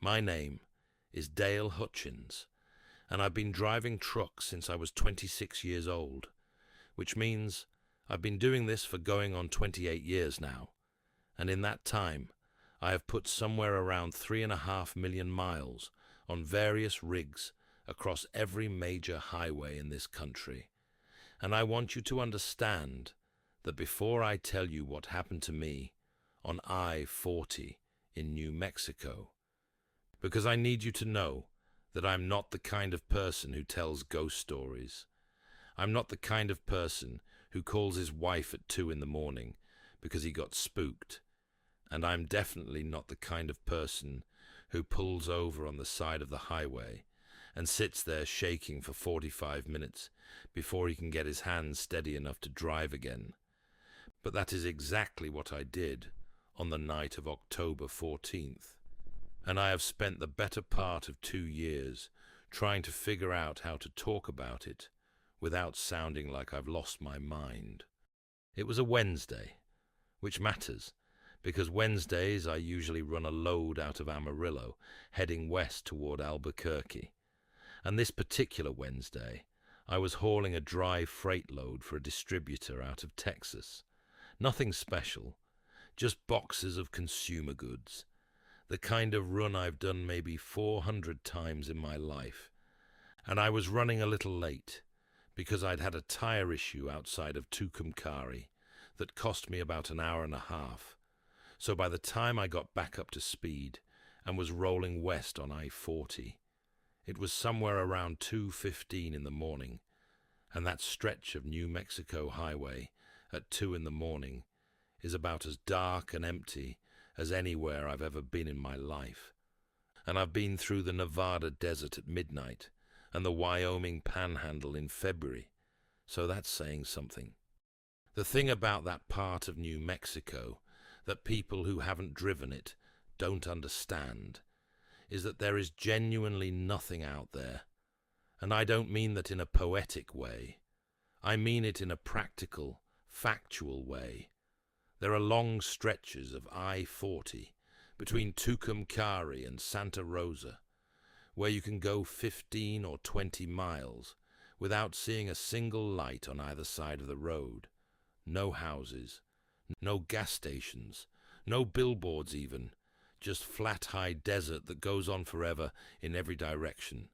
My name is Dale Hutchins, and I've been driving trucks since I was 26 years old, which means I've been doing this for going on 28 years now, and in that time I have put somewhere around 3.5 million miles on various rigs across every major highway in this country. And I want you to understand that before I tell you what happened to me on I-40 in New Mexico, because I need you to know that I'm not the kind of person who tells ghost stories. I'm not the kind of person who calls his wife at 2 in the morning because he got spooked. And I'm definitely not the kind of person who pulls over on the side of the highway and sits there shaking for 45 minutes before he can get his hands steady enough to drive again. But that is exactly what I did on the night of October 14th. And I have spent the better part of 2 years trying to figure out how to talk about it without sounding like I've lost my mind. It was a Wednesday, which matters, because Wednesdays I usually run a load out of Amarillo, heading west toward Albuquerque. And this particular Wednesday, I was hauling a dry freight load for a distributor out of Texas. Nothing special, just boxes of consumer goods. The kind of run I've done maybe 400 times in my life. And I was running a little late because I'd had a tire issue outside of Tucumcari that cost me about an hour and a half. So by the time I got back up to speed and was rolling west on I-40, it was somewhere around 2:15 in the morning, and that stretch of New Mexico highway at 2 in the morning is about as dark and empty as anywhere I've ever been in my life. And I've been through the Nevada desert at midnight and the Wyoming panhandle in February, so that's saying something. The thing about that part of New Mexico that people who haven't driven it don't understand is that there is genuinely nothing out there. And I don't mean that in a poetic way. I mean it in a practical, factual way. There are long stretches of I-40 between Tucumcari and Santa Rosa where you can go 15 or 20 miles without seeing a single light on either side of the road. No houses, no gas stations, no billboards even, just flat high desert that goes on forever in every direction.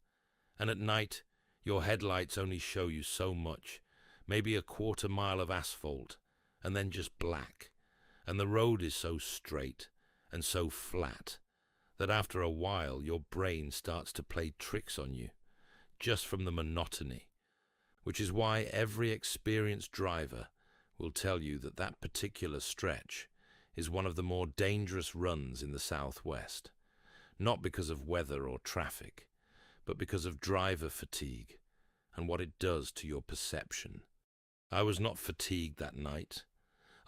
And at night, your headlights only show you so much, maybe a quarter mile of asphalt, and then just black. And the road is so straight and so flat that after a while your brain starts to play tricks on you, just from the monotony, which is why every experienced driver will tell you that that particular stretch is one of the more dangerous runs in the Southwest, not because of weather or traffic, but because of driver fatigue and what it does to your perception. I was not fatigued that night.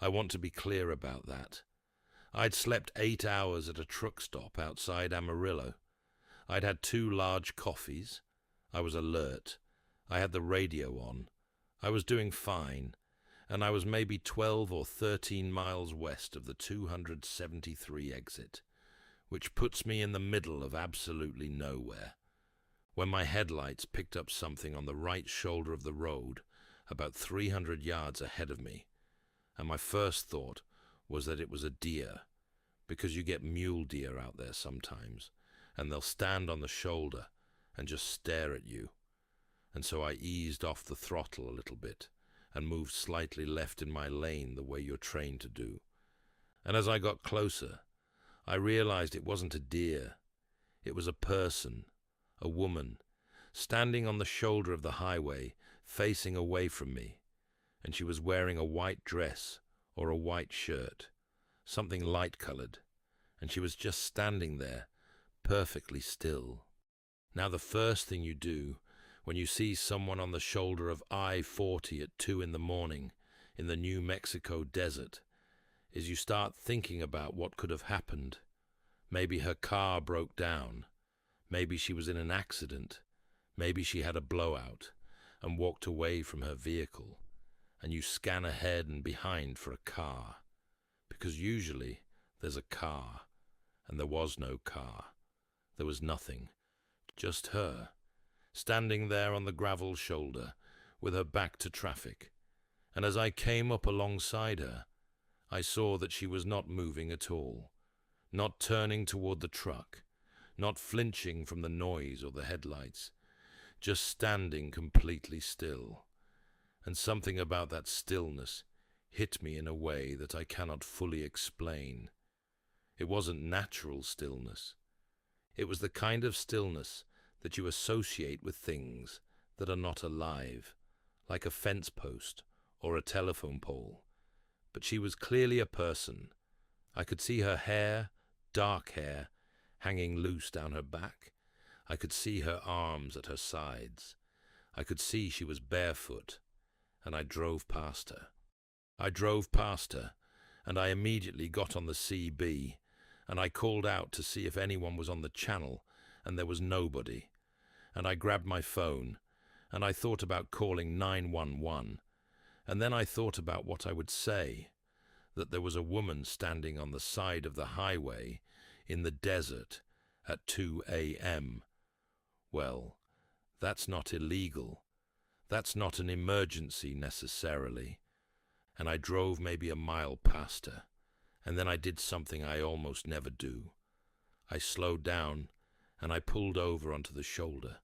I want to be clear about that. I'd slept 8 hours at a truck stop outside Amarillo. I'd had 2 large coffees. I was alert. I had the radio on. I was doing fine, and I was maybe 12 or 13 miles west of the 273 exit, which puts me in the middle of absolutely nowhere, when my headlights picked up something on the right shoulder of the road about 300 yards ahead of me. And my first thought was that it was a deer, because you get mule deer out there sometimes, and they'll stand on the shoulder and just stare at you. And so I eased off the throttle a little bit and moved slightly left in my lane the way you're trained to do. And as I got closer, I realized it wasn't a deer. It was a person, a woman, standing on the shoulder of the highway, facing away from me. And she was wearing a white dress or a white shirt, something light-colored, and she was just standing there, perfectly still. Now the first thing you do when you see someone on the shoulder of I-40 at 2 in the morning in the New Mexico desert is you start thinking about what could have happened. Maybe her car broke down. Maybe she was in an accident. Maybe she had a blowout and walked away from her vehicle. And you scan ahead and behind for a car, because usually there's a car, and there was no car. There was nothing, just her, standing there on the gravel shoulder, with her back to traffic. And as I came up alongside her, I saw that she was not moving at all, not turning toward the truck, not flinching from the noise or the headlights, just standing completely still. And something about that stillness hit me in a way that I cannot fully explain. It wasn't natural stillness. It was the kind of stillness that you associate with things that are not alive, like a fence post or a telephone pole. But she was clearly a person. I could see her hair, dark hair, hanging loose down her back. I could see her arms at her sides. I could see she was barefoot, and I drove past her. And I immediately got on the CB, and I called out to see if anyone was on the channel, and there was nobody. And I grabbed my phone, and I thought about calling 911, and then I thought about what I would say, that there was a woman standing on the side of the highway in the desert at 2 a.m. Well, that's not illegal. That's not an emergency necessarily. And I drove maybe a mile past her, and then I did something I almost never do. I slowed down, and I pulled over onto the shoulder,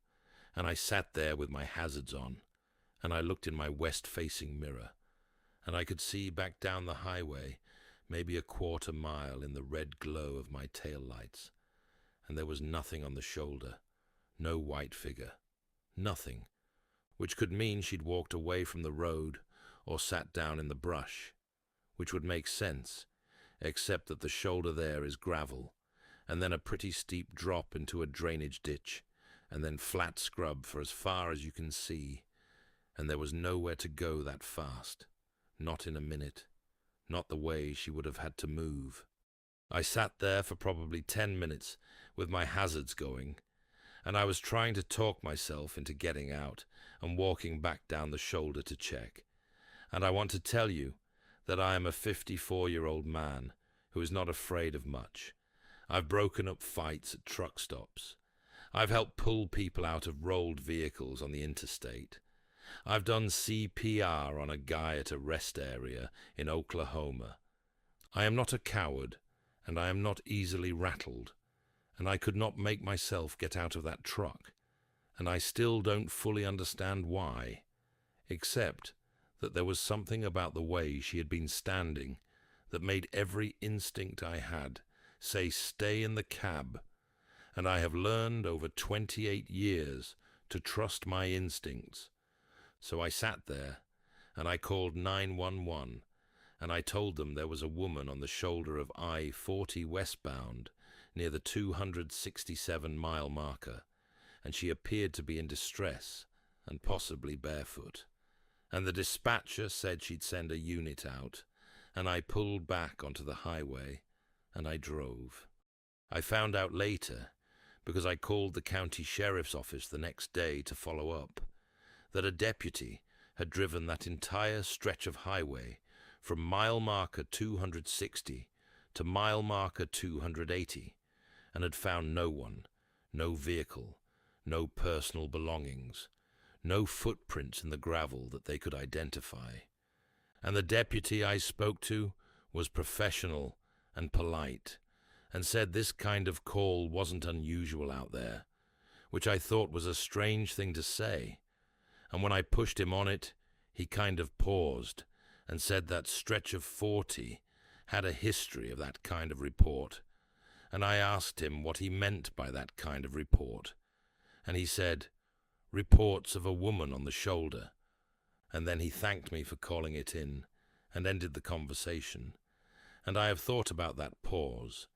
and I sat there with my hazards on, and I looked in my west-facing mirror, and I could see back down the highway maybe a quarter mile in the red glow of my taillights, and there was nothing on the shoulder, no white figure, nothing, which could mean she'd walked away from the road or sat down in the brush, which would make sense, except that the shoulder there is gravel, and then a pretty steep drop into a drainage ditch, and then flat scrub for as far as you can see, and there was nowhere to go that fast, not in a minute, not the way she would have had to move. I sat there for probably 10 minutes with my hazards going, and I was trying to talk myself into getting out and walking back down the shoulder to check. And I want to tell you that I am a 54-year-old man who is not afraid of much. I've broken up fights at truck stops. I've helped pull people out of rolled vehicles on the interstate. I've done CPR on a guy at a rest area in Oklahoma. I am not a coward, and I am not easily rattled, and I could not make myself get out of that truck, and I still don't fully understand why, except that there was something about the way she had been standing that made every instinct I had say stay in the cab, and I have learned over 28 years to trust my instincts. So I sat there, and I called 911, and I told them there was a woman on the shoulder of I-40 westbound near the 267-mile marker, and she appeared to be in distress and possibly barefoot. And the dispatcher said she'd send a unit out, and I pulled back onto the highway, and I drove. I found out later, because I called the county sheriff's office the next day to follow up, that a deputy had driven that entire stretch of highway from mile marker 260 to mile marker 280, and had found no one, no vehicle, no personal belongings, no footprints in the gravel that they could identify. And the deputy I spoke to was professional and polite, and said this kind of call wasn't unusual out there, which I thought was a strange thing to say. And when I pushed him on it, he kind of paused and said that stretch of 40 had a history of that kind of report. And I asked him what he meant by that kind of report. And he said, reports of a woman on the shoulder. And then he thanked me for calling it in and ended the conversation. And I have thought about that pause,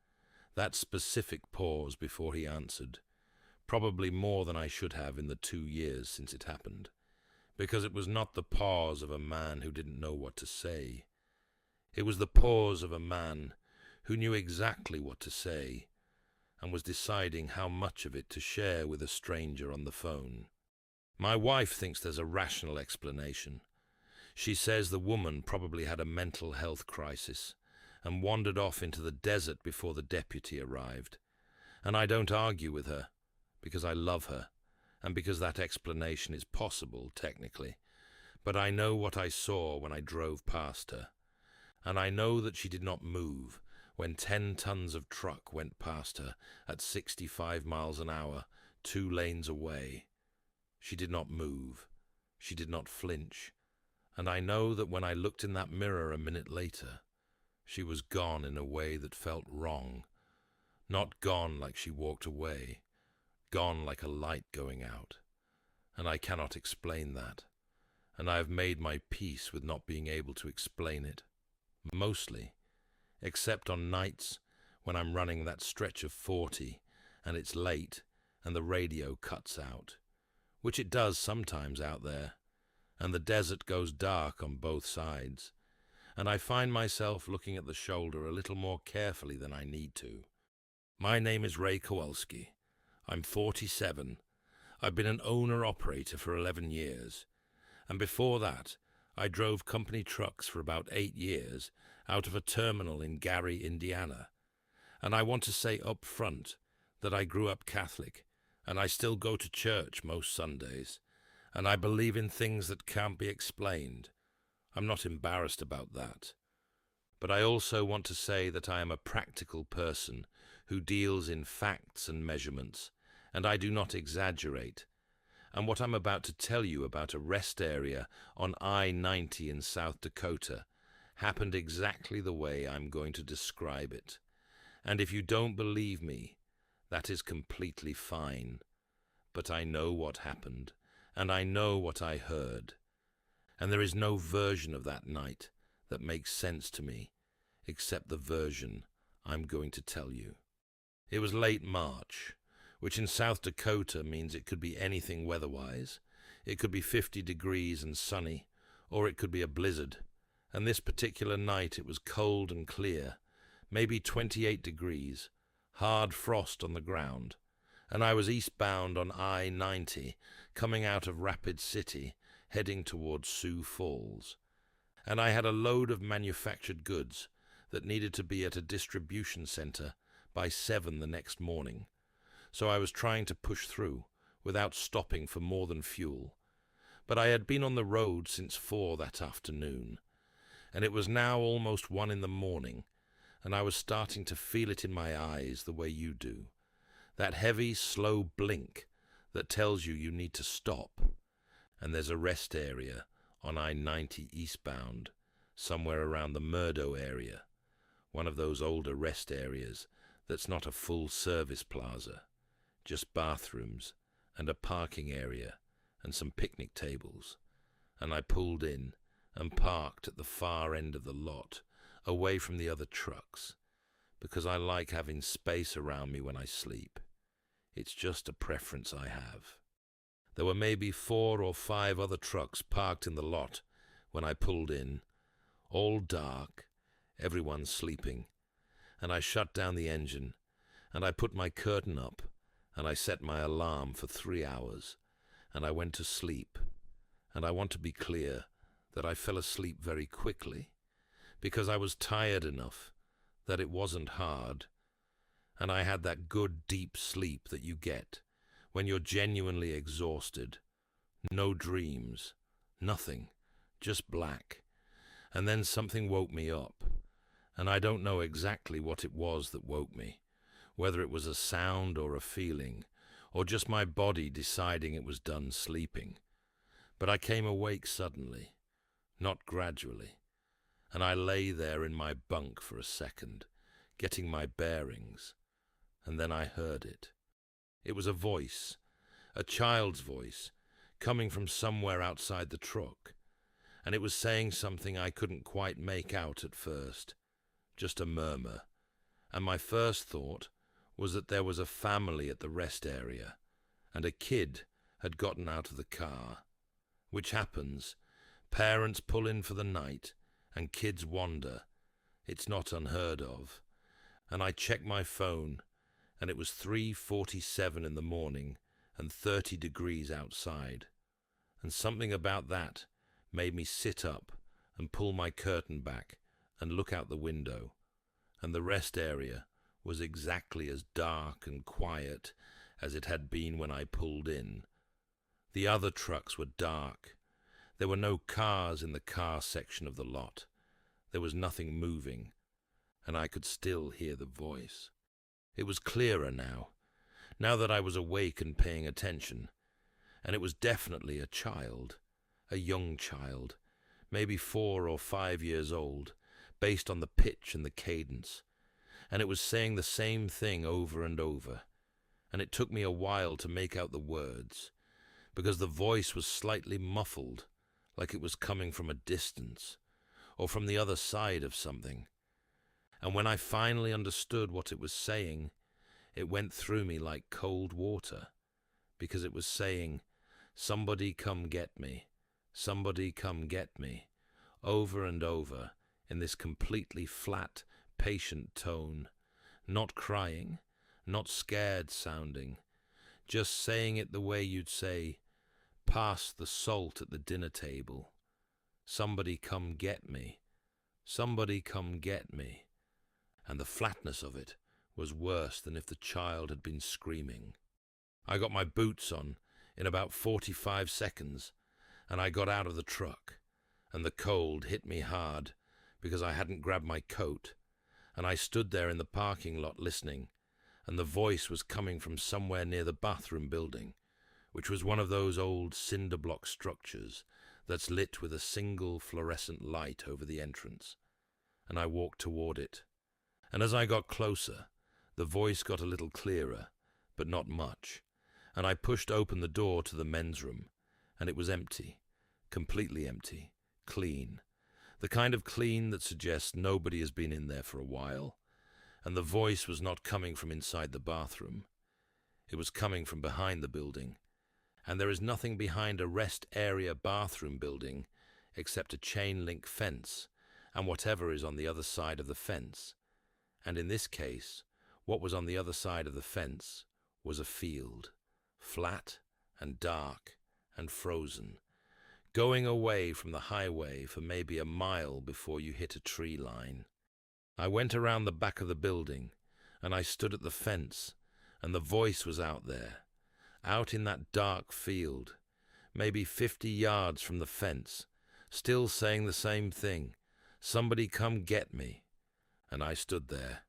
that specific pause before he answered, probably more than I should have in the 2 years since it happened, because it was not the pause of a man who didn't know what to say. It was the pause of a man who knew exactly what to say and was deciding how much of it to share with a stranger on the phone. My wife thinks there's a rational explanation. She says the woman probably had a mental health crisis and wandered off into the desert before the deputy arrived, And I don't argue with her, because I love her, and because that explanation is possible, technically. But I know what I saw when I drove past her, and I know that she did not move when 10 tons of truck went past her at 65 miles an hour, 2 lanes away. She did not move. She did not flinch. And I know that when I looked in that mirror a minute later, she was gone in a way that felt wrong. Not gone like she walked away, gone like a light going out. And I cannot explain that. And I have made my peace with not being able to explain it. Mostly, except on nights when I'm running that stretch of 40 and it's late and the radio cuts out, which it does sometimes out there, and the desert goes dark on both sides, and I find myself looking at the shoulder a little more carefully than I need to. My name is Ray Kowalski. I'm 47. I've been an owner-operator for 11 years, and before that, I drove company trucks for about 8 years out of a terminal in Gary, Indiana. And I want to say up front that I grew up Catholic, and I still go to church most Sundays, and I believe in things that can't be explained. I'm not embarrassed about that. But I also want to say that I am a practical person who deals in facts and measurements, and I do not exaggerate. And what I'm about to tell you about a rest area on I-90 in South Dakota happened exactly the way I'm going to describe it. And if you don't believe me, that is completely fine. But I know what happened, and I know what I heard. And there is no version of that night that makes sense to me, except the version I'm going to tell you. It was late March, which in South Dakota means it could be anything weather-wise. It could be 50 degrees and sunny, or it could be a blizzard. And this particular night it was cold and clear, maybe 28 degrees, hard frost on the ground, and I was eastbound on I-90, coming out of Rapid City, heading towards Sioux Falls. And I had a load of manufactured goods that needed to be at a distribution center by 7 the next morning. So I was trying to push through without stopping for more than fuel. But I had been on the road since 4 that afternoon, and it was now almost 1 in the morning, and I was starting to feel it in my eyes the way you do. That heavy, slow blink that tells you need to stop. And there's a rest area on I-90 eastbound, somewhere around the Murdo area, one of those older rest areas that's not a full-service plaza, just bathrooms and a parking area and some picnic tables. And I pulled in and parked at the far end of the lot, away from the other trucks, because I like having space around me when I sleep. It's just a preference I have. There were maybe 4 or 5 other trucks parked in the lot when I pulled in, all dark, everyone sleeping, and I shut down the engine, and I put my curtain up, and I set my alarm for 3 hours, and I went to sleep. And I want to be clear that I fell asleep very quickly, because I was tired enough that it wasn't hard, and I had that good deep sleep that you get when you're genuinely exhausted. No dreams, nothing, just black. And then something woke me up, and I don't know exactly what it was that woke me, whether it was a sound or a feeling, or just my body deciding it was done sleeping. But I came awake suddenly, not gradually, and I lay there in my bunk for a second, getting my bearings, and then I heard it. It was a voice, a child's voice, coming from somewhere outside the truck, and it was saying something I couldn't quite make out at first, just a murmur, and my first thought was that there was a family at the rest area, and a kid had gotten out of the car, which happens. Parents pull in for the night, and kids wander. It's not unheard of. And I checked my phone, and it was 3:47 in the morning and 30 degrees outside. And something about that made me sit up and pull my curtain back and look out the window. And the rest area was exactly as dark and quiet as it had been when I pulled in. The other trucks were dark. There were no cars in the car section of the lot. There was nothing moving, and I could still hear the voice. It was clearer now that I was awake and paying attention, and it was definitely a child, a young child, maybe 4 or 5 years old, based on the pitch and the cadence, and it was saying the same thing over and over, and it took me a while to make out the words, because the voice was slightly muffled, like it was coming from a distance, or from the other side of something. And when I finally understood what it was saying, it went through me like cold water, because it was saying, "Somebody come get me, somebody come get me," over and over in this completely flat, patient tone, not crying, not scared sounding, just saying it the way you'd say, "Pass the salt at the dinner table. Somebody come get me. Somebody come get me." And the flatness of it was worse than if the child had been screaming. I got my boots on in about 45 seconds, and I got out of the truck, and the cold hit me hard because I hadn't grabbed my coat, and I stood there in the parking lot listening, and the voice was coming from somewhere near the bathroom building, which was one of those old cinder block structures that's lit with a single fluorescent light over the entrance, and I walked toward it. And as I got closer, the voice got a little clearer, but not much, and I pushed open the door to the men's room, and it was empty, completely empty, clean, the kind of clean that suggests nobody has been in there for a while, and the voice was not coming from inside the bathroom. It was coming from behind the building, and there is nothing behind a rest area bathroom building except a chain-link fence and whatever is on the other side of the fence. And in this case, what was on the other side of the fence was a field, flat and dark and frozen, going away from the highway for maybe a mile before you hit a tree line. I went around the back of the building, and I stood at the fence, and the voice was out there, out in that dark field, maybe 50 yards from the fence, still saying the same thing, "Somebody come get me." And I stood there,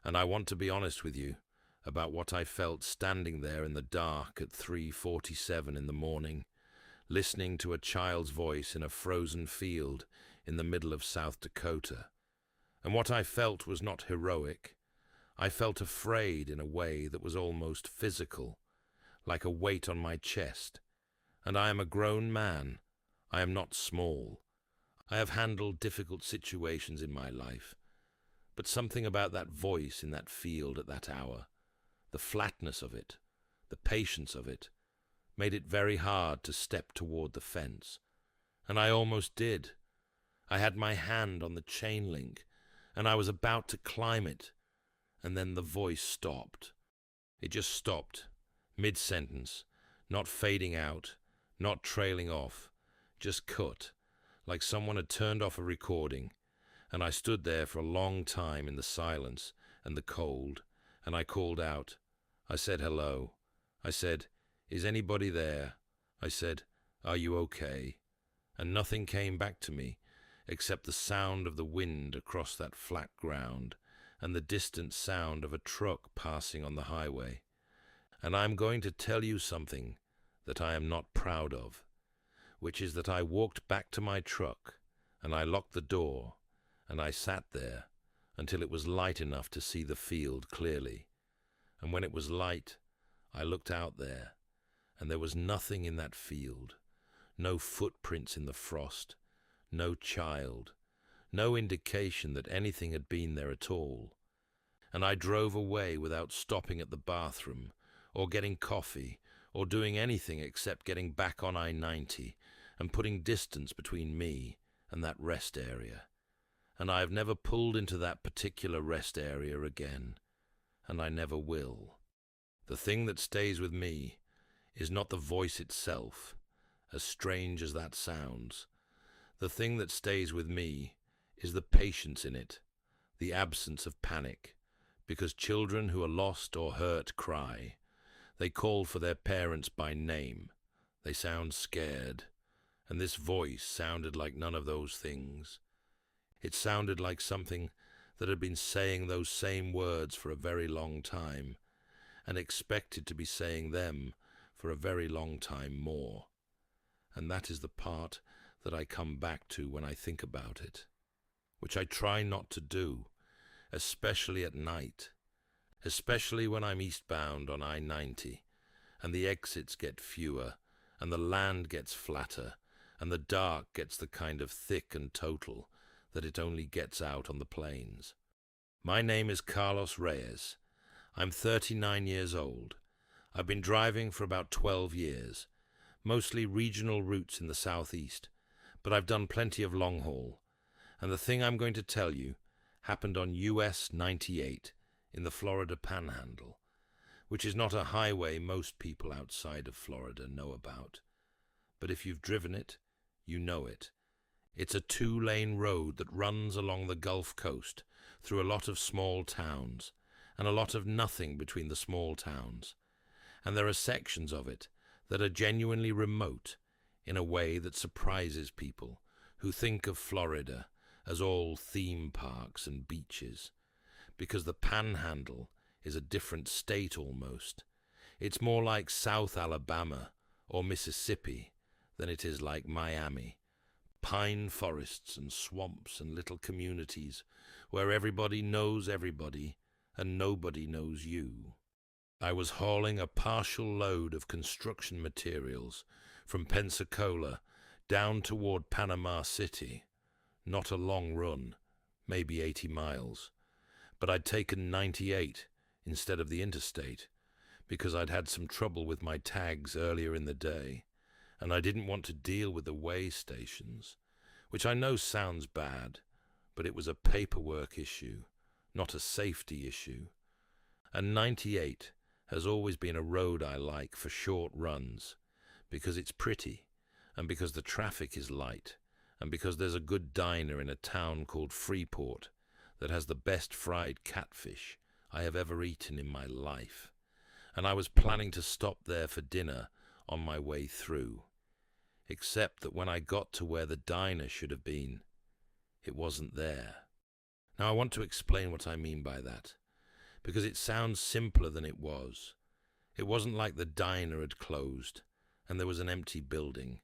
and I want to be honest with you about what I felt standing there in the dark at 3:47 in the morning, listening to a child's voice in a frozen field in the middle of South Dakota. And what I felt was not heroic. I felt afraid in a way that was almost physical, like a weight on my chest. And I am a grown man. I am not small. I have handled difficult situations in my life. But something about that voice in that field at that hour, the flatness of it, the patience of it, made it very hard to step toward the fence. And I almost did. I had my hand on the chain link, and I was about to climb it, and then the voice stopped. It just stopped, mid-sentence, not fading out, not trailing off, just cut, like someone had turned off a recording. And I stood there for a long time in the silence and the cold, and I called out. I said hello. I said, "Is anybody there?" I said, "Are you okay?" And nothing came back to me except the sound of the wind across that flat ground and the distant sound of a truck passing on the highway. And I'm going to tell you something that I am not proud of, which is that I walked back to my truck and I locked the door and I sat there until it was light enough to see the field clearly. And when it was light, I looked out there, and there was nothing in that field, no footprints in the frost, no child, no indication that anything had been there at all. And I drove away without stopping at the bathroom, or getting coffee, or doing anything except getting back on I-90 and putting distance between me and that rest area. And I have never pulled into that particular rest area again, and I never will. The thing that stays with me is not the voice itself, as strange as that sounds. The thing that stays with me is the patience in it, the absence of panic, because children who are lost or hurt cry. They call for their parents by name. They sound scared, and this voice sounded like none of those things. It sounded like something that had been saying those same words for a very long time, and expected to be saying them for a very long time more. And that is the part that I come back to when I think about it, which I try not to do, especially at night, especially when I'm eastbound on I-90, and the exits get fewer, and the land gets flatter, and the dark gets the kind of thick and total that it only gets out on the plains. My name is Carlos Reyes. I'm 39 years old. I've been driving for about 12 years, mostly regional routes in the southeast, but I've done plenty of long haul. And the thing I'm going to tell you happened on US 98 in the Florida Panhandle, which is not a highway most people outside of Florida know about. But if you've driven it, you know it. It's a 2-lane road that runs along the Gulf Coast through a lot of small towns, and a lot of nothing between the small towns. And there are sections of it that are genuinely remote in a way that surprises people who think of Florida as all theme parks and beaches, because the Panhandle is a different state almost. It's more like South Alabama or Mississippi than it is like Miami. Pine forests and swamps and little communities where everybody knows everybody and nobody knows you. I was hauling a partial load of construction materials from Pensacola down toward Panama City. Not a long run, maybe 80 miles, but I'd taken 98 instead of the interstate because I'd had some trouble with my tags earlier in the day, and I didn't want to deal with the weigh stations, which I know sounds bad, but it was a paperwork issue, not a safety issue. And 98 has always been a road I like for short runs, because it's pretty, and because the traffic is light, and because there's a good diner in a town called Freeport that has the best fried catfish I have ever eaten in my life. And I was planning to stop there for dinner on my way through, except that when I got to where the diner should have been, it wasn't there. Now I want to explain what I mean by that, because it sounds simpler than it was. It wasn't like the diner had closed and there was an empty building.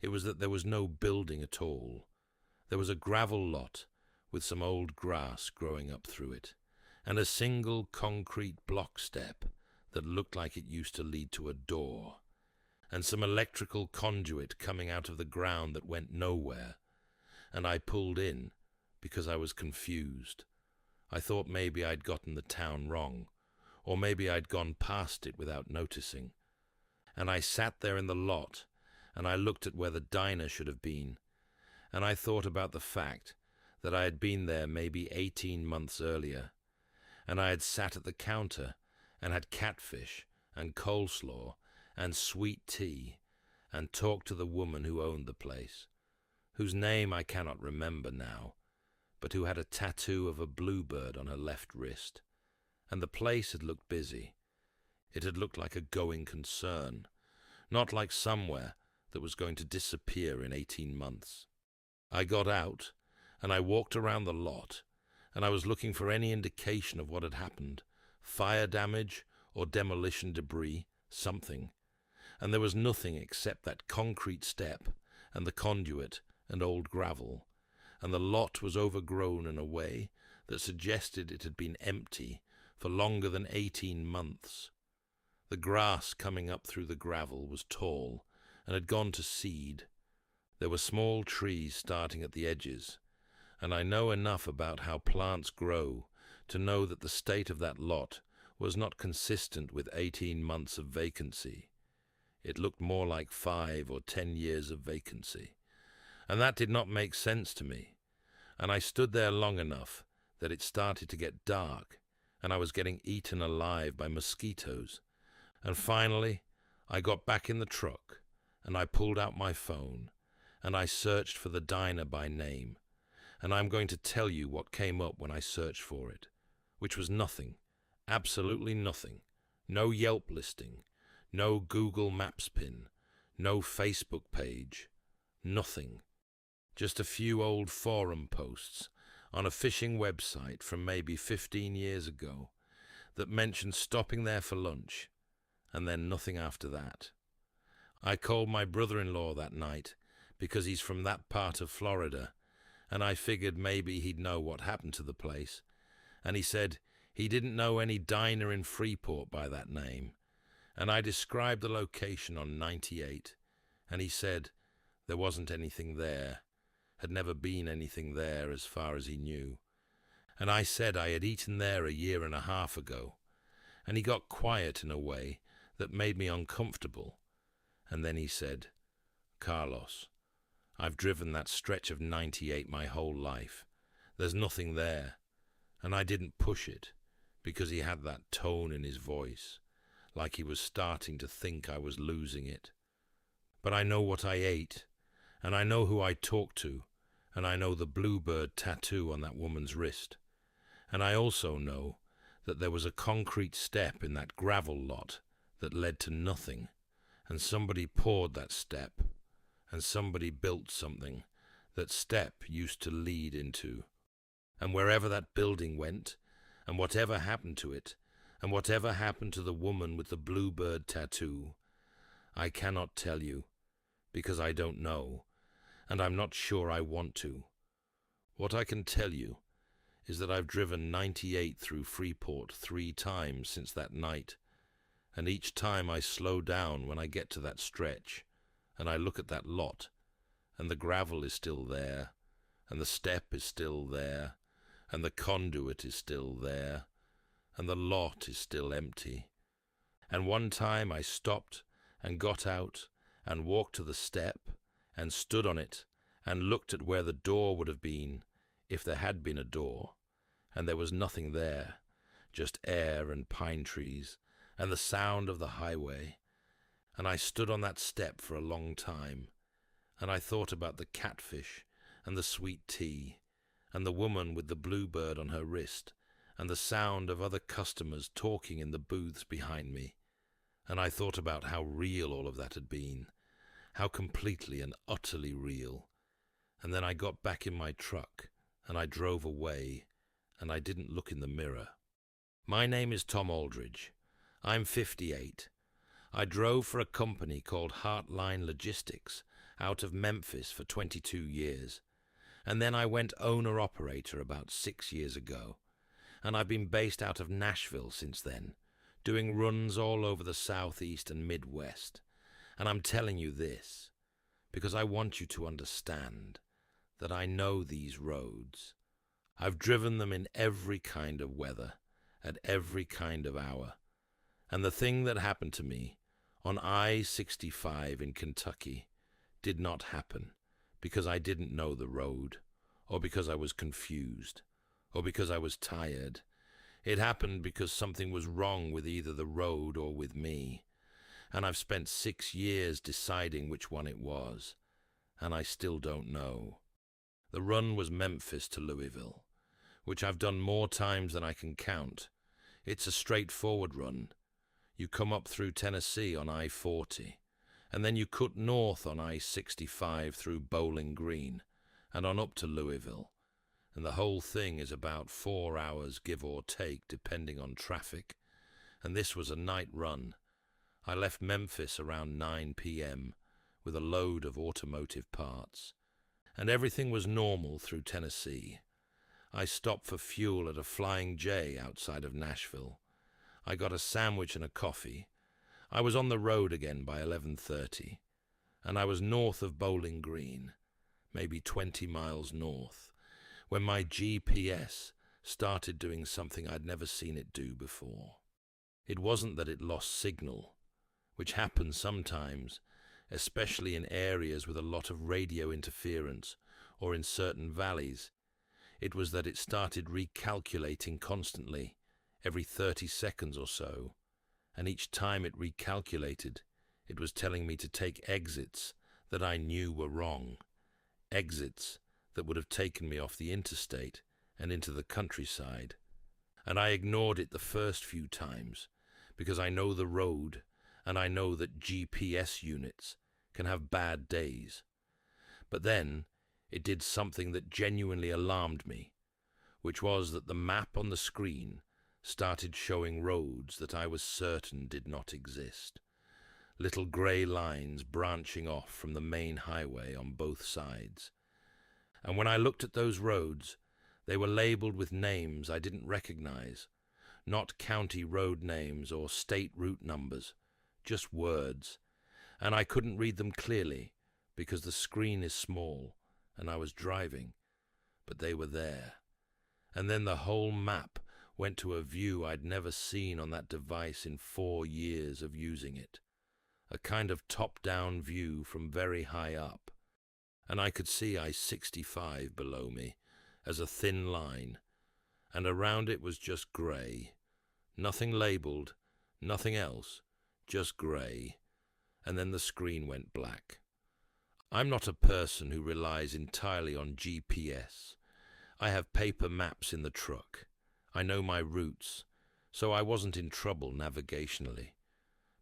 It was that there was no building at all. There was a gravel lot with some old grass growing up through it, and a single concrete block step that looked like it used to lead to a door, and some electrical conduit coming out of the ground that went nowhere. And I pulled in because I was confused. I thought maybe I'd gotten the town wrong, or maybe I'd gone past it without noticing. And I sat there in the lot, and I looked at where the diner should have been, and I thought about the fact that I had been there maybe 18 months earlier, and I had sat at the counter and had catfish and coleslaw and sweet tea and talked to the woman who owned the place, whose name I cannot remember now, but who had a tattoo of a bluebird on her left wrist. And the place had looked busy. It had looked like a going concern, not like somewhere that was going to disappear in 18 months. I got out, and I walked around the lot, and I was looking for any indication of what had happened, fire damage or demolition debris, something. And there was nothing except that concrete step and the conduit and old gravel, and the lot was overgrown in a way that suggested it had been empty for longer than 18 months. The grass coming up through the gravel was tall and had gone to seed. There were small trees starting at the edges, and I know enough about how plants grow to know that the state of that lot was not consistent with 18 months of vacancy. It looked more like 5 or 10 years of vacancy, and that did not make sense to me. And I stood there long enough that it started to get dark, and I was getting eaten alive by mosquitoes. And finally, I got back in the truck, and I pulled out my phone, and I searched for the diner by name. And I'm going to tell you what came up when I searched for it, which was nothing, absolutely nothing. No Yelp listing, no Google Maps pin, no Facebook page, nothing. Just a few old forum posts on a fishing website from maybe 15 years ago that mentioned stopping there for lunch, and then nothing after that. I called my brother-in-law that night because he's from that part of Florida, and I figured maybe he'd know what happened to the place, and he said he didn't know any diner in Freeport by that name, and I described the location on 98, and he said there wasn't anything there, had never been anything there as far as he knew, and I said I had eaten there a year and a half ago, and he got quiet in a way that made me uncomfortable, and then he said, "Carlos, I've driven that stretch of 98 my whole life. There's nothing there." And I didn't push it, because he had that tone in his voice, like he was starting to think I was losing it. But I know what I ate, and I know who I talked to, and I know the bluebird tattoo on that woman's wrist. And I also know that there was a concrete step in that gravel lot that led to nothing, and somebody poured that step, and somebody built something that step used to lead into. And wherever that building went, and whatever happened to it, and whatever happened to the woman with the bluebird tattoo, I cannot tell you, because I don't know, and I'm not sure I want to. What I can tell you is that I've driven 98 through Freeport 3 times since that night, and each time I slow down when I get to that stretch, and I look at that lot, and the gravel is still there, and the step is still there, and the conduit is still there, and the lot is still empty. And one time I stopped and got out and walked to the step and stood on it and looked at where the door would have been if there had been a door, and there was nothing there, just air and pine trees and the sound of the highway. And I stood on that step for a long time, and I thought about the catfish and the sweet tea, and the woman with the bluebird on her wrist, and the sound of other customers talking in the booths behind me. And I thought about how real all of that had been, how completely and utterly real. And then I got back in my truck, and I drove away, and I didn't look in the mirror. My name is Tom Aldridge. I'm 58. I drove for a company called Heartline Logistics out of Memphis for 22 years. And then I went owner-operator about 6 years ago, and I've been based out of Nashville since then, doing runs all over the Southeast and Midwest. And I'm telling you this, because I want you to understand that I know these roads. I've driven them in every kind of weather, at every kind of hour. And the thing that happened to me on I-65 in Kentucky did not happen because I didn't know the road, or because I was confused, or because I was tired. It happened because something was wrong with either the road or with me, and I've spent 6 years deciding which one it was, and I still don't know. The run was Memphis to Louisville, which I've done more times than I can count. It's a straightforward run. You come up through Tennessee on I-40, and then you cut north on I-65 through Bowling Green and on up to Louisville, and the whole thing is about 4 hours, give or take, depending on traffic. And this was a night run. I left Memphis around 9 p.m. with a load of automotive parts, and everything was normal through Tennessee. I stopped for fuel at a Flying J outside of Nashville. I got a sandwich and a coffee. I was on the road again by 11:30, and I was north of Bowling Green, maybe 20 miles north, when my GPS started doing something I'd never seen it do before. It wasn't that it lost signal, which happens sometimes, especially in areas with a lot of radio interference or in certain valleys. It was that it started recalculating constantly, every 30 seconds or so, and each time it recalculated, it was telling me to take exits that I knew were wrong, exits that would have taken me off the interstate and into the countryside. and I ignored it the first few times because I know the road and I know that GPS units can have bad days. But then it did something that genuinely alarmed me, which was that the map on the screen started showing roads that I was certain did not exist. Little grey lines branching off from the main highway on both sides. And when I looked at those roads, they were labelled with names I didn't recognize, not county road names or state route numbers, just words, and I couldn't read them clearly because the screen is small and I was driving, but they were there. And then the whole map went to a view I'd never seen on that device in 4 years of using it, a kind of top-down view from very high up, and I could see I-65 below me as a thin line, and around it was just grey, nothing labelled, nothing else, just grey, and then the screen went black. I'm not a person who relies entirely on GPS. I have paper maps in the truck. I know my routes, so I wasn't in trouble navigationally.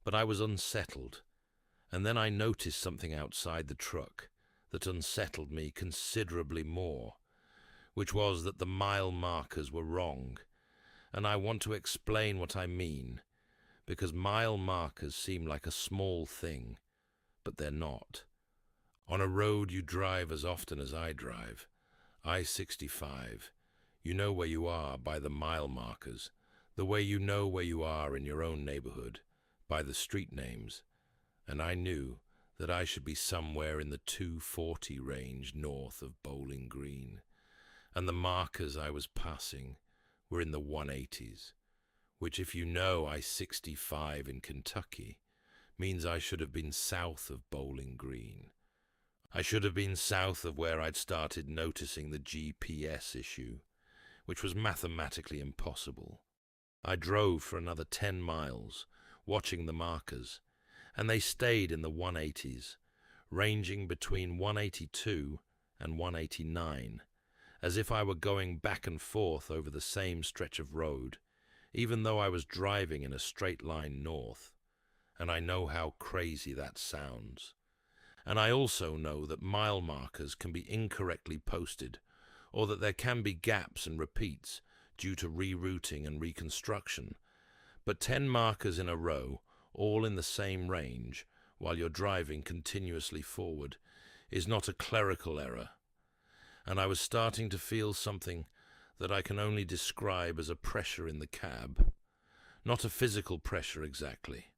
But I was unsettled, and then I noticed something outside the truck that unsettled me considerably more, which was that the mile markers were wrong, and I want to explain what I mean, because mile markers seem like a small thing, but they're not. On a road you drive as often as I drive, I-65, you know where you are by the mile markers, the way you know where you are in your own neighborhood, by the street names, and I knew that I should be somewhere in the 240 range north of Bowling Green, and the markers I was passing were in the 180s, which, if you know I-65 in Kentucky, means I should have been south of Bowling Green. I should have been south of where I'd started noticing the GPS issue, which was mathematically impossible. I drove for another 10 miles, watching the markers, and they stayed in the 180s, ranging between 182 and 189, as if I were going back and forth over the same stretch of road, even though I was driving in a straight line north, and I know how crazy that sounds. And I also know that mile markers can be incorrectly posted, or that there can be gaps and repeats due to rerouting and reconstruction. But 10 markers in a row, all in the same range, while you're driving continuously forward, is not a clerical error. And I was starting to feel something that I can only describe as a pressure in the cab. Not a physical pressure exactly.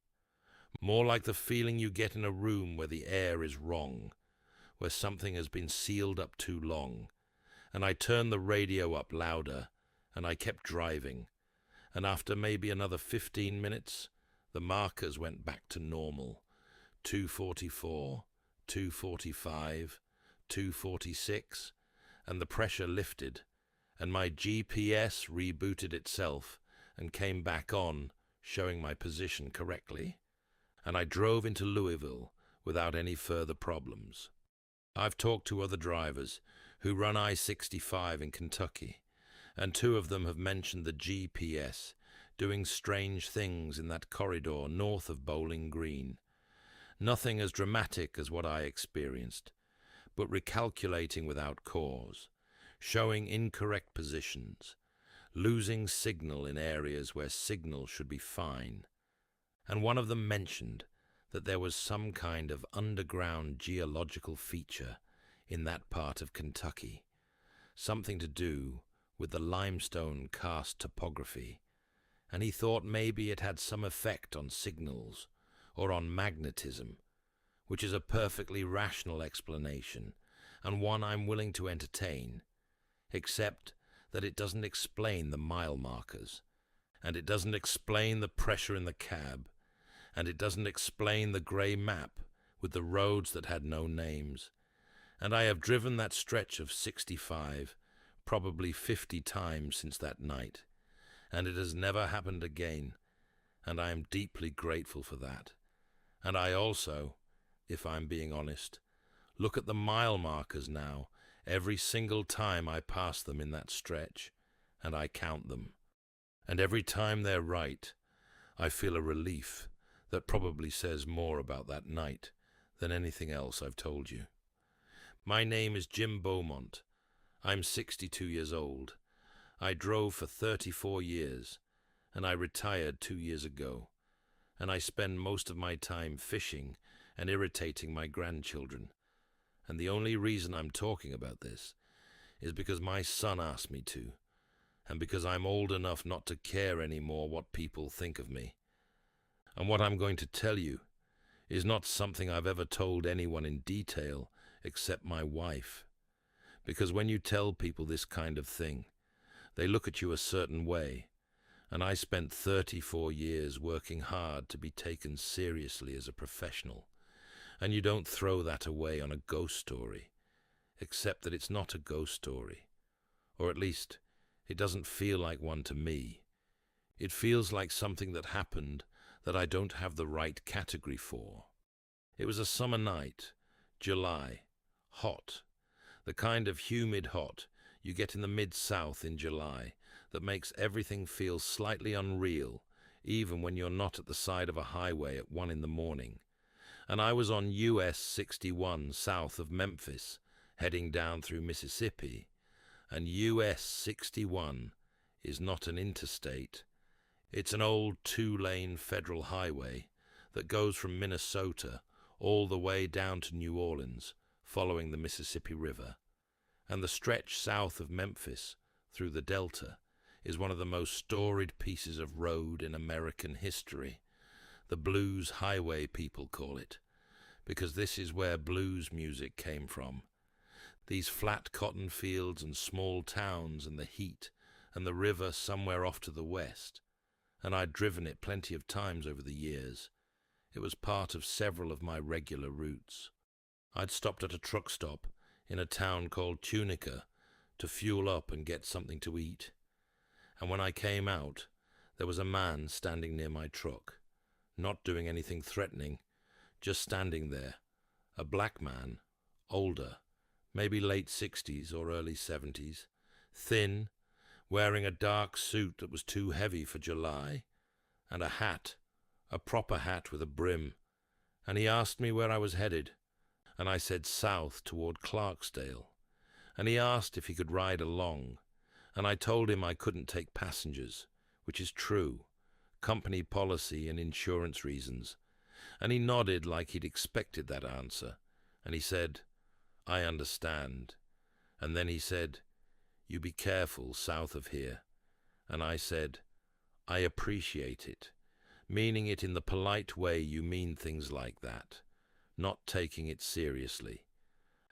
More like the feeling you get in a room where the air is wrong, where something has been sealed up too long. And I turned the radio up louder, and I kept driving. And after maybe another 15 minutes, the markers went back to normal. 244, 245, 246, and the pressure lifted, and my GPS rebooted itself and came back on, showing my position correctly. And I drove into Louisville without any further problems. I've talked to other drivers who run I-65 in Kentucky, and 2 of them have mentioned the GPS doing strange things in that corridor north of Bowling Green. Nothing as dramatic as what I experienced, but recalculating without cause, showing incorrect positions, losing signal in areas where signal should be fine. And one of them mentioned that there was some kind of underground geological feature in that part of Kentucky, something to do with the limestone karst topography, and he thought maybe it had some effect on signals or on magnetism, which is a perfectly rational explanation and one I'm willing to entertain, except that it doesn't explain the mile markers, and it doesn't explain the pressure in the cab, and it doesn't explain the grey map with the roads that had no names. And I have driven that stretch of 65 probably 50 times since that night, and it has never happened again, and I am deeply grateful for that. And I also, if I'm being honest, look at the mile markers now every single time I pass them in that stretch, and I count them. And every time they're right, I feel a relief that probably says more about that night than anything else I've told you. My name is Jim Beaumont. I'm 62 years old. I drove for 34 years, and I retired 2 years ago, and I spend most of my time fishing and irritating my grandchildren. And the only reason I'm talking about this is because my son asked me to, and because I'm old enough not to care anymore what people think of me. And what I'm going to tell you is not something I've ever told anyone in detail except my wife. Because when you tell people this kind of thing, they look at you a certain way, and I spent 34 years working hard to be taken seriously as a professional, and you don't throw that away on a ghost story, except that it's not a ghost story, or at least it doesn't feel like one to me. It feels like something that happened that I don't have the right category for. It was a summer night, July, hot, the kind of humid hot you get in the mid-south in July that makes everything feel slightly unreal, even when you're not at the side of a highway at 1 in the morning. And I was on US 61 south of Memphis, heading down through Mississippi, and US 61 is not an interstate. It's an old 2-lane federal highway that goes from Minnesota all the way down to New Orleans, following the Mississippi River. And the stretch south of Memphis, through the Delta, is one of the most storied pieces of road in American history. The Blues Highway, people call it, because this is where blues music came from. These flat cotton fields and small towns and the heat and the river somewhere off to the west. And I'd driven it plenty of times over the years. It was part of several of my regular routes. I'd stopped at a truck stop in a town called Tunica to fuel up and get something to eat. And when I came out, there was a man standing near my truck, not doing anything threatening, just standing there, a black man, older, maybe late 60s or early 70s, thin, wearing a dark suit that was too heavy for July, and a hat, a proper hat with a brim, and he asked me where I was headed, and I said south toward Clarksdale, and he asked if he could ride along, and I told him I couldn't take passengers, which is true, company policy and insurance reasons, and he nodded like he'd expected that answer, and he said, "I understand," and then he said, "You be careful south of here," and I said, "I appreciate it," meaning it in the polite way you mean things like that, not taking it seriously.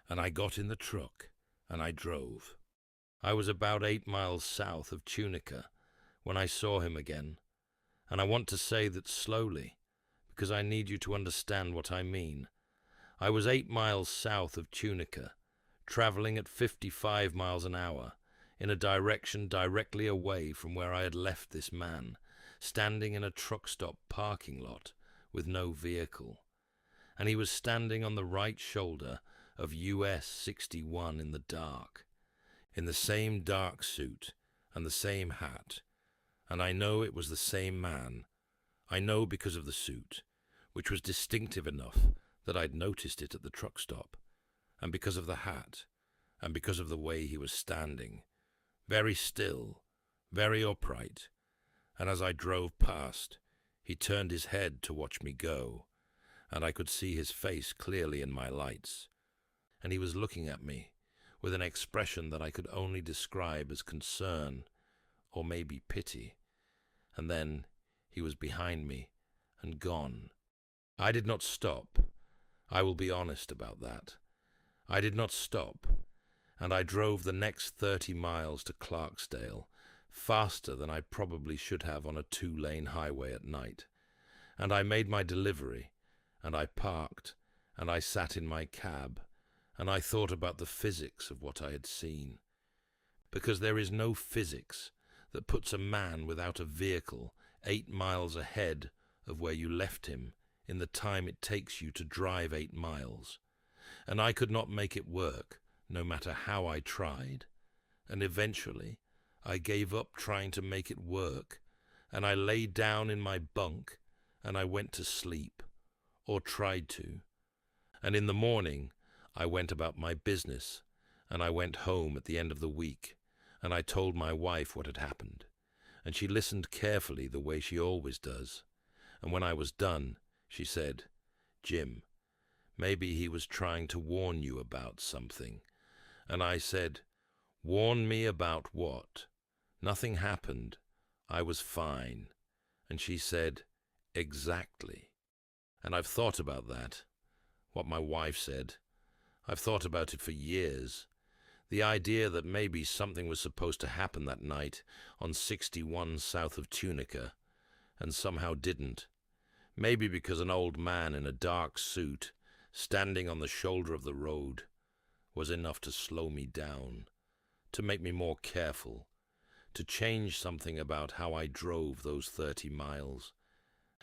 And I got in the truck, and I drove. I was about 8 miles south of Tunica when I saw him again, and I want to say that slowly, because I need you to understand what I mean. I was 8 miles south of Tunica, traveling at 55 miles an hour, in a direction directly away from where I had left this man, standing in a truck stop parking lot with no vehicle. And he was standing on the right shoulder of US 61 in the dark, in the same dark suit and the same hat. And I know it was the same man. I know because of the suit, which was distinctive enough that I'd noticed it at the truck stop, and because of the hat, and because of the way he was standing, very still, very upright, and as I drove past, he turned his head to watch me go, and I could see his face clearly in my lights, and he was looking at me with an expression that I could only describe as concern, or maybe pity, and then he was behind me and gone. I did not stop. I will be honest about that. I did not stop, and I drove the next 30 miles to Clarksdale, faster than I probably should have on a 2-lane highway at night. And I made my delivery, and I parked, and I sat in my cab, and I thought about the physics of what I had seen. Because there is no physics that puts a man without a vehicle 8 miles ahead of where you left him in the time it takes you to drive 8 miles. And I could not make it work, no matter how I tried. And eventually, I gave up trying to make it work and I lay down in my bunk and I went to sleep, or tried to. And in the morning, I went about my business, and I went home at the end of the week, and I told my wife what had happened, and she listened carefully the way she always does. And when I was done, she said, "Jim, maybe he was trying to warn you about something." And I said, "Warn me about what? Nothing happened. I was fine." And she said, "Exactly." And I've thought about that, what my wife said. I've thought about it for years. The idea that maybe something was supposed to happen that night on 61 south of Tunica, and somehow didn't. Maybe because an old man in a dark suit, standing on the shoulder of the road, was enough to slow me down, to make me more careful, to change something about how I drove those 30 miles.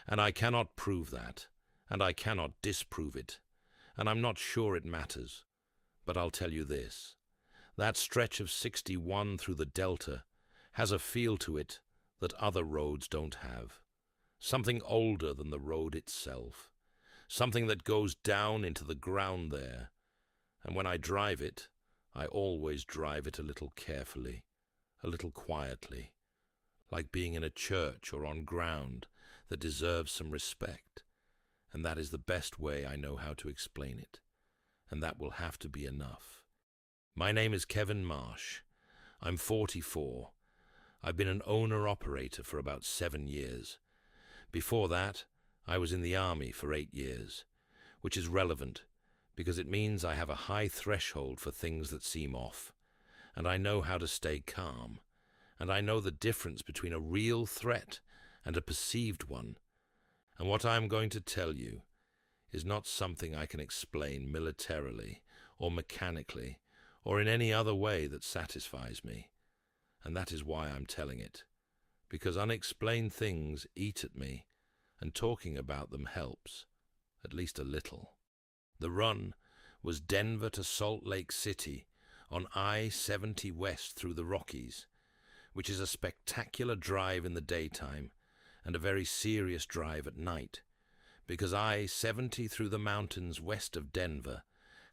And I cannot prove that, and I cannot disprove it, and I'm not sure it matters. But I'll tell you this. That stretch of 61 through the Delta has a feel to it that other roads don't have. Something older than the road itself. Something that goes down into the ground there. And when I drive it, I always drive it a little carefully, a little quietly, like being in a church or on ground that deserves some respect. And that is the best way I know how to explain it. And that will have to be enough. My name is Kevin Marsh. I'm 44. I've been an owner-operator for about 7 years. Before that, I was in the Army for 8 years, which is relevant because it means I have a high threshold for things that seem off, and I know how to stay calm, and I know the difference between a real threat and a perceived one. And what I'm going to tell you is not something I can explain militarily or mechanically or in any other way that satisfies me. And that is why I'm telling it, because unexplained things eat at me, and talking about them helps, at least a little. The run was Denver to Salt Lake City on I-70 west through the Rockies, which is a spectacular drive in the daytime and a very serious drive at night, because I-70 through the mountains west of Denver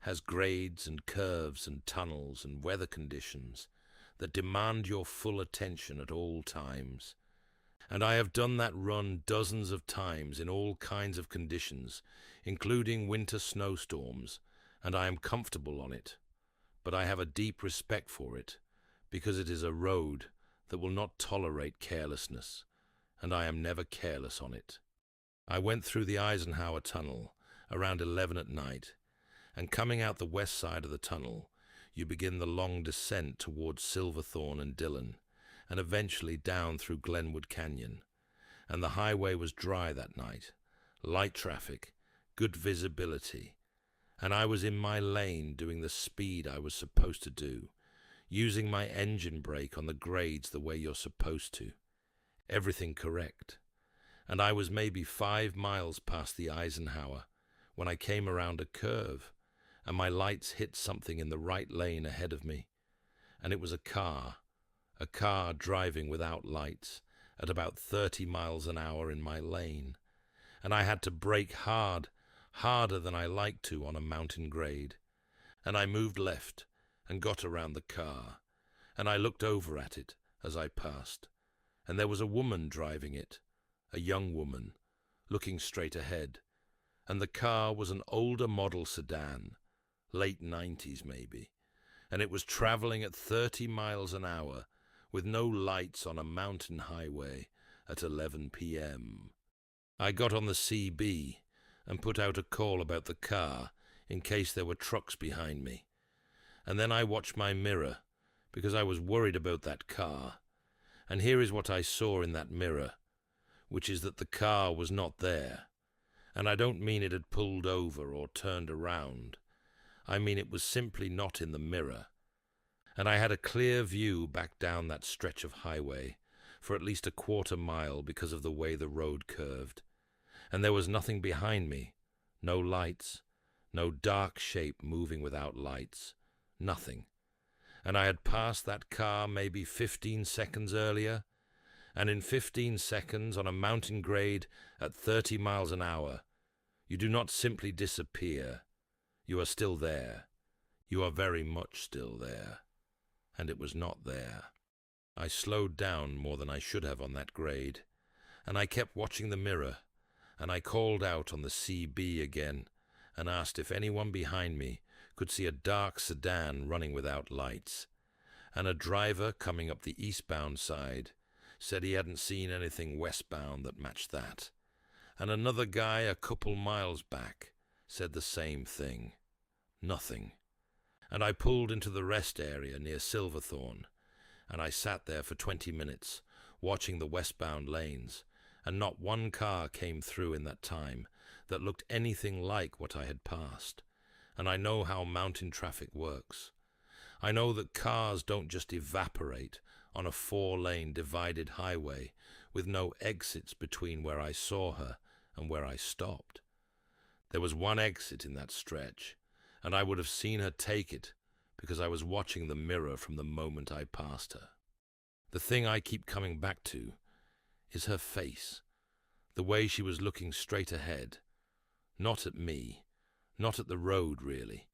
has grades and curves and tunnels and weather conditions that demand your full attention at all times. And I have done that run dozens of times in all kinds of conditions, including winter snowstorms, and I am comfortable on it. But I have a deep respect for it, because it is a road that will not tolerate carelessness, and I am never careless on it. I went through the Eisenhower Tunnel around 11 at night, and coming out the west side of the tunnel, you begin the long descent towards Silverthorne and Dillon, and eventually down through Glenwood Canyon. And the highway was dry that night, light traffic, good visibility, and I was in my lane doing the speed I was supposed to do, using my engine brake on the grades the way you're supposed to. Everything correct. And I was maybe 5 miles past the Eisenhower when I came around a curve, and my lights hit something in the right lane ahead of me. And it was a car driving without lights at about 30 miles an hour in my lane. And I had to brake hard, harder than I like to on a mountain grade. And I moved left and got around the car, and I looked over at it as I passed. And there was a woman driving it, a young woman, looking straight ahead. And the car was an older model sedan, late 90s maybe, and it was traveling at 30 miles an hour with no lights on a mountain highway at 11 p.m. I got on the CB and put out a call about the car in case there were trucks behind me. And then I watched my mirror because I was worried about that car. And here is what I saw in that mirror, which is that the car was not there. And I don't mean it had pulled over or turned around. I mean it was simply not in the mirror. And I had a clear view back down that stretch of highway for at least a quarter mile because of the way the road curved. And there was nothing behind me, no lights, no dark shape moving without lights, nothing. And I had passed that car maybe 15 seconds earlier, And in 15 seconds on a mountain grade at 30 miles an hour, you do not simply disappear. You are still there. You are very much still there. And it was not there. I slowed down more than I should have on that grade, and I kept watching the mirror, and I called out on the CB again and asked if anyone behind me could see a dark sedan running without lights. And a driver coming up the eastbound side said he hadn't seen anything westbound that matched that. And another guy a couple miles back said the same thing. Nothing. And I pulled into the rest area near Silverthorne, and I sat there for 20 minutes, watching the westbound lanes, and not one car came through in that time that looked anything like what I had passed. And I know how mountain traffic works. I know that cars don't just evaporate on a 4-lane divided highway with no exits between where I saw her and where I stopped. There was one exit in that stretch, and I would have seen her take it because I was watching the mirror from the moment I passed her. The thing I keep coming back to is her face, the way she was looking straight ahead, not at me, not at the road really,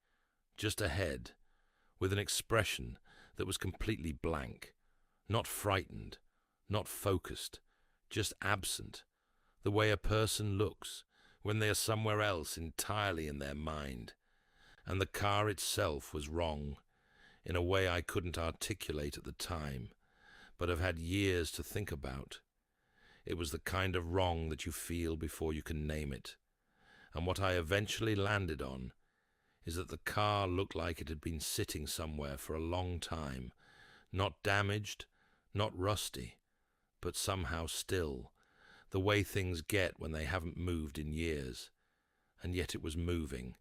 just ahead, with an expression that was completely blank, not frightened, not focused, just absent, the way a person looks when they are somewhere else entirely in their mind. And the car itself was wrong, in a way I couldn't articulate at the time, but have had years to think about. It was the kind of wrong that you feel before you can name it. And what I eventually landed on is that the car looked like it had been sitting somewhere for a long time, not damaged, not rusty, but somehow still, the way things get when they haven't moved in years. And yet it was moving.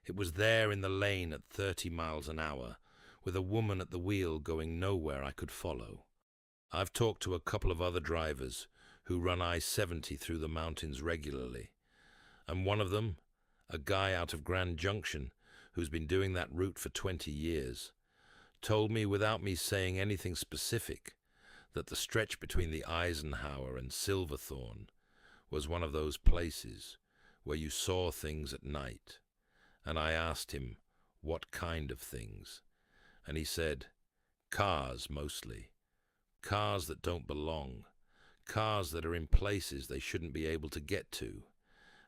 It was there in the lane at 30 miles an hour, with a woman at the wheel going nowhere I could follow. I've talked to a couple of other drivers who run I-70 through the mountains regularly, and one of them, a guy out of Grand Junction who's been doing that route for 20 years, told me without me saying anything specific that the stretch between the Eisenhower and Silverthorne was one of those places where you saw things at night. And I asked him, what kind of things? And he said, cars mostly. Cars that don't belong. Cars that are in places they shouldn't be able to get to.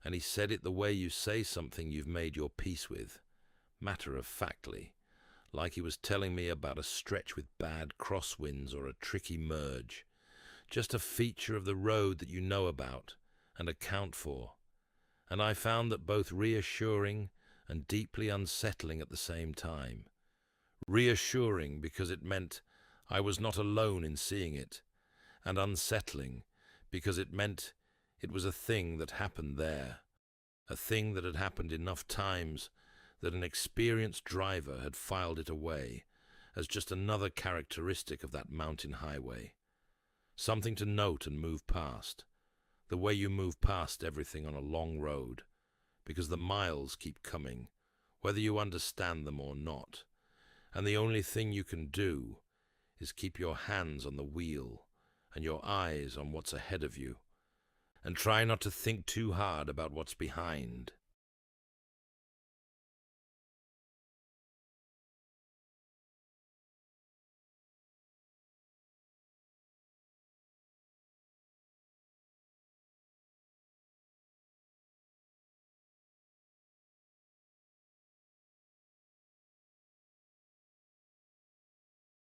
And he said it the way you say something you've made your peace with, matter-of-factly, like he was telling me about a stretch with bad crosswinds or a tricky merge, just a feature of the road that you know about and account for. And I found that both reassuring and deeply unsettling at the same time. Reassuring because it meant I was not alone in seeing it, and unsettling because it meant it was a thing that happened there, a thing that had happened enough times that an experienced driver had filed it away as just another characteristic of that mountain highway, something to note and move past, the way you move past everything on a long road, because the miles keep coming, whether you understand them or not, and the only thing you can do is keep your hands on the wheel and your eyes on what's ahead of you, and try not to think too hard about what's behind.